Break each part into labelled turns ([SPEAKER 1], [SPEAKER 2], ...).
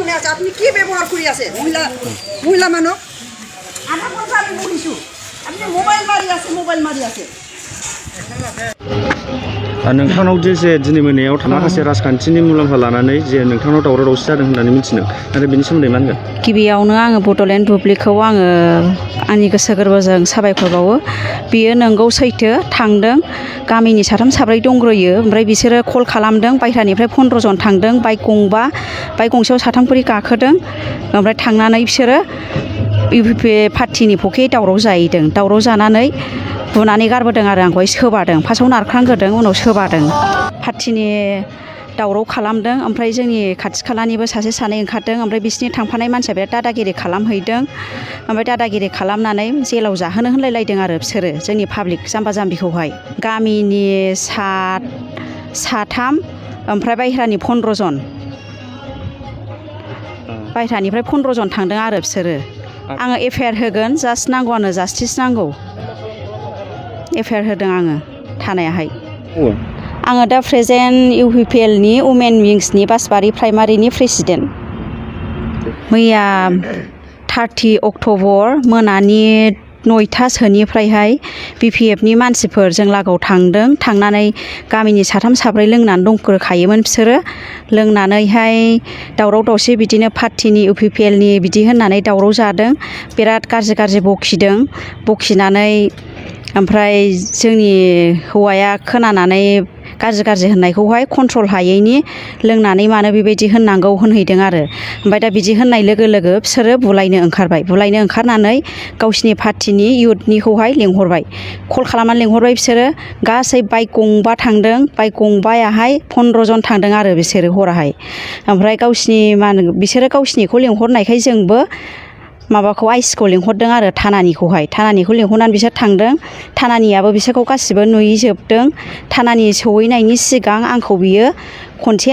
[SPEAKER 1] মনে আছে আপনি কি ব্যবহার করে আছে মহিলা মানুষ আধা ঘন্টা আমি বলিছো আপনি মোবাইল মারি আছে
[SPEAKER 2] नोंथांनाव जे दिनै मोनायाव माखासे राजखान्थिनि मुलाम्फा लानानै जे नोंथांनाव दावराव दावसि जादों होननानै मिथिदों नाथाय बेनि सोमोन्दै मा होनगोन
[SPEAKER 3] गिबियावनो आङो बड'लेण्ड बुब्लिखौ आङो आंनि गोसो गोरबोजों साबायखर बावो बियो नंगौ सैथो थांदों गामिनि साथाम साब्रै दंग्रोयो ओमफ्राय बिसोरो कल खालामदों बायह्रानिफ्राय 15 जन थांदों बाइक गंबा बाइक गंसेयाव साथाम खरि गाखोदों ओमफ्राय थांनानै बिसोरो इउपिपि पार्टिनि पके दावराव जाहैदों दावराव जानानै बुनानै गारबोदों आरो आंखौहाय सोबादों फार्स्टआव नारख्रांग्रोदों उनाव सोबादों पार्टिनि दावराव खालामदों ओमफ्राय जोंनि खाथि खालानिबो सासे सानै ओंखारदों ओमफ्राय बिसिनि थांफानाय मानसिया बिराद दादागिरि खालामहैदों ओमफ्राय दादागिरि खालामनानै जेलाव जाहोनो होनलायलायदों आरो बिसोरो जोंनि पाब्लिक जाम्बा जाम्बिखौहाय गामिनि साथाम ओमफ्राय बायह्रानि 15 जन बायह्रानिफ्राय 15 जन थांदों आरो बिसोरो आङो एफआइआर होगोन जास्ट नांगौ आंनो जास्टिस नांगौ एफआइआर होदों आङो थानायाहाय आङो दा प्रेजेन्ट इउपिपिएलनि वुमेन विंसनि बासबारि प्राइमारिनि प्रेसिडेन्ट मैया 30 अक्ट'बर मोनानि 9टासोनिफ्रायहाय बिपिएफनि मानसिफोर जों लागोआव थांनानै गामिनि साथाम साब्रै लोंनानै दंग्रोखायोमोन बिसोरो लोंनानैहाय दावराव दावसि बिदिनो पार्टिनि इउपिपिएलनि बिदि होननानै दावराव जादों बिराद गाज्रि बखिदों बखिनानै ओमफ्राय जोंनि हौवाया खोनानानै गाज्रि होननायखौहाय कन्ट्रल हायैनि लोंनानै मानो बेबायदि होननांगौ होनहैदों आरो ओमफ्राय दा बिदि होननाय लोगो लोगो बिसोरो बुलायनो ओंखारनानै गावसिनि पार्टिनि इयुथनिखौहाय लेंहरबाय कल खालामनानै लेंहरबाय बिसोरो गासै बाइक गंबा थांदों बाइक गंबायाहाय 15 जन थांदों आरो बिसोरो हराहाय ओमफ्राय बिसोरो गावसिनिखौ लेंहरनायखाय जोंबो माबाखौ आइसिखौ लेंहरदों आरो थानानिखौ लेंहरनानै बिसोर थांदों थानानियाबो बिसोरखौ गासिबो नुयैजोबदों थानानि सौहैनायनि सिगां आंखौ बियो खनसे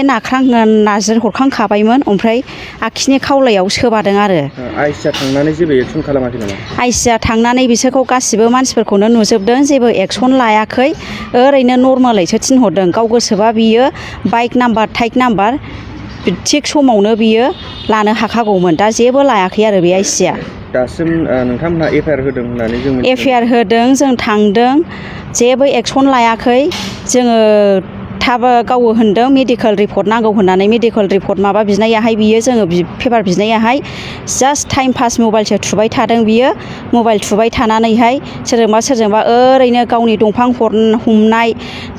[SPEAKER 3] नाजोर हरखांखाबायमोन ओमफ्राय आखिनि खावलायाव सोबादों आरो
[SPEAKER 2] आइसिया थांनानै जेबो एक्सन खालामाखै नामा
[SPEAKER 3] आइसिया थांनानै बिसोरखौ गासिबो मानसिफोरखौनो नुजोबदों जेबो एक्सन लायाखै ओरैनो नर्मालैसो थिनहरदों गाव गोसोबा बियो बाइक नाम्बार थाइक नाम्बार थिग समावनो बियो लानो हाखागौमोन दा जेबो लायाखै आरो बे आइसिया
[SPEAKER 2] दासिम नोंथांमोनहा एफआइआर होदों होननानै जों
[SPEAKER 3] एफआइआर होदों जों थांदों जेबो एक्सन लायाखै जोङो थाब गावो होनदों मेडिकेल रिपर्ट नांगौ होननानै मेडिकेल रिपर्ट माबा बिनायाहाय बियो जोङो पेपार बिनायाहाय जास्ट टाइम पास मबाइलसो थुबाय थादों बियो मबाइल थुबाय थानानैहाय सोरजोंबा ओरैनो गावनि दंफां हमनाय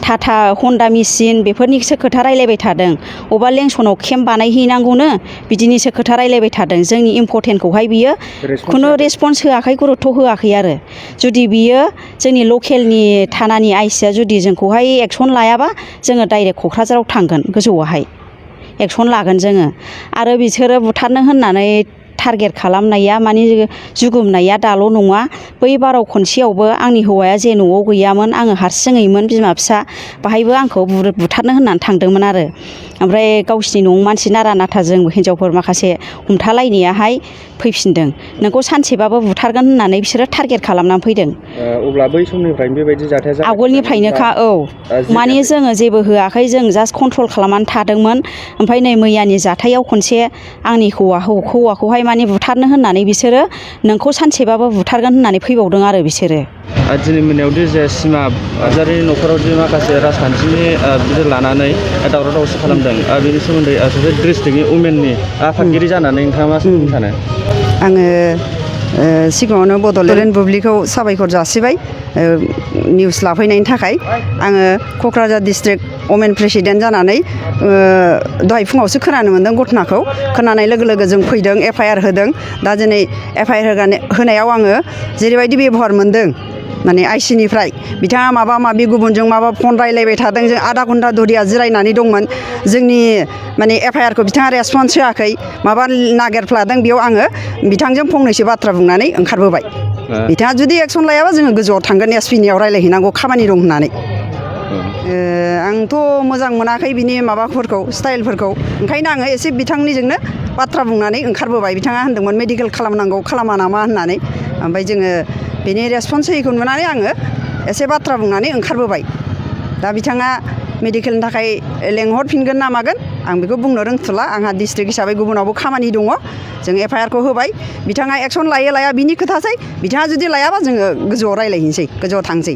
[SPEAKER 3] टाटा हन्डा मेचिन बेफोरनिसो खोथा रायलायबाय थादों अबा लेंसनाव केम्प बानायहैनांगौनो बिदिनिसो खोथा रायलायबाय थादों जोंनि इम्परटेन्टखौहाय बियो खुनु रेसपन्स होआखै गुरुत्थ' होआखै आरो जुदि बियो जोंनि लकेलनि थानानि आइसिया जुदि जोंखौहाय एक्सन लायाबा जोङो डाइरेक्ट क'क्राझाराव थांगोन गोजौआवहाय एक्सन लागोन जोङो आरो बिसोरो बुथारनो होननानै टारगेट खालामनाया माने जुगुमनाया दाल' नङा बै बाराव खनसेयावबो आंनि हौवाया जे न'आव गैयामोन आङो हारसिङैमोन बिमा फिसा बाहायबो आंखौ बुथारनो होननानै थांदोंमोन आरो ओमफ्राय गावसिनि न'आव मानसि नारा नाथाजों हिनजावफोर माखासे हमथालायनायाहाय फैफिनदों नोंखौ सानसेबाबो बुथारगोन होननानै बिसोरो टारगेट खालामनानै फैदों
[SPEAKER 2] अब्ला बै समनिफ्रायनो बेबायदि जाथाया
[SPEAKER 3] आवगोलनिफ्रायनोखा औ माने जोङो जेबो होआखै जों जास्ट कन्ट्रल खालामनानै थादोंमोन ओमफ्राय नै मैयानि जाथायाव खनसे आंनि हौवाखौहाय माने बुथारनो होननानै बिसोरो नोंखौ सानसेबाबो बुथारगोन होननानै फैबावदों आरो बिसोरो
[SPEAKER 2] दिनै मोनायावदि जे सिमा नार्जारिनि न'खरावदि माखासे राजखान्थिनि बिदिर लानानै दावराव दावसि खालामदों बेनि सोमोन्दै सासे डिस्ट्रिक्टनि वुमेननि आफादगिरि जानानै नोंथाङा मा सानो
[SPEAKER 1] आङो सिगाङावनो बड'लेण्ड बुब्लिखौ साबायखर जासिबाय निउस लाफैनायनि थाखाय आङो क'क्राझार डिस्ट्रिक्ट वुमेन प्रेसिडेन्ट जानानै दहाय फुङावसो खोनानो मोन्दों घटनाखौ खोनानाय लोगो लोगो जों फैदों एफआइआर होदों दा दिनै एफआइआर होनायाव आङो जेरैबायदि बेबहार मोन्दों माने आइसिनिफ्राय बिथाङा माबा माबि गुबुनजों माबा फन रायलायबाय थादों जों आधा घन्टा धरिया जिरायनानै दंमोन जोंनि माने एफआइआरखौ बिथाङा रेसपन्स होआखै माबा नागिरफ्लादों बेयाव आङो बिथांजों फंनैसो बाथ्रा बुंनानै ओंखारबोबाय बिथाङा जुदि एक्सन लायाबा जोङो गोजौआव थांगोन एसपिनियाव रायलायहैनांगौ खामानि दं होननानै आंथ' मोजां मोनाखै बिनि माबाफोरखौ स्टाइलफोरखौ ओंखायनो आङो एसे बिथांनिजोंनो बाथ्रा बुंनानै ओंखारबोबाय बिथाङा होनदोंमोन मेडिकेल खालामनांगौ खालामा नामा होननानै ओमफ्राय जोङो बेनि रेसपन्स होयैखौ नुनानै आङो एसे बाथ्रा बुंनानै ओंखारबोबाय दा बिथाङा मेडिकेलनि थाखाय लेंहरफिनगोन ना मागोन आं बेखौ बुंनो रोंथ'ला आंहा डिस्ट्रिक्ट हिसाबै गुबुनावबो खामानि दङ जों एफआइआरखौ होबाय बिथाङा एक्सन लायो लाया बिनि खोथासै बिथाङा जुदि लायाबा जोङो गोजौआव रायज्लायहैनोसै गोजौआव थांसै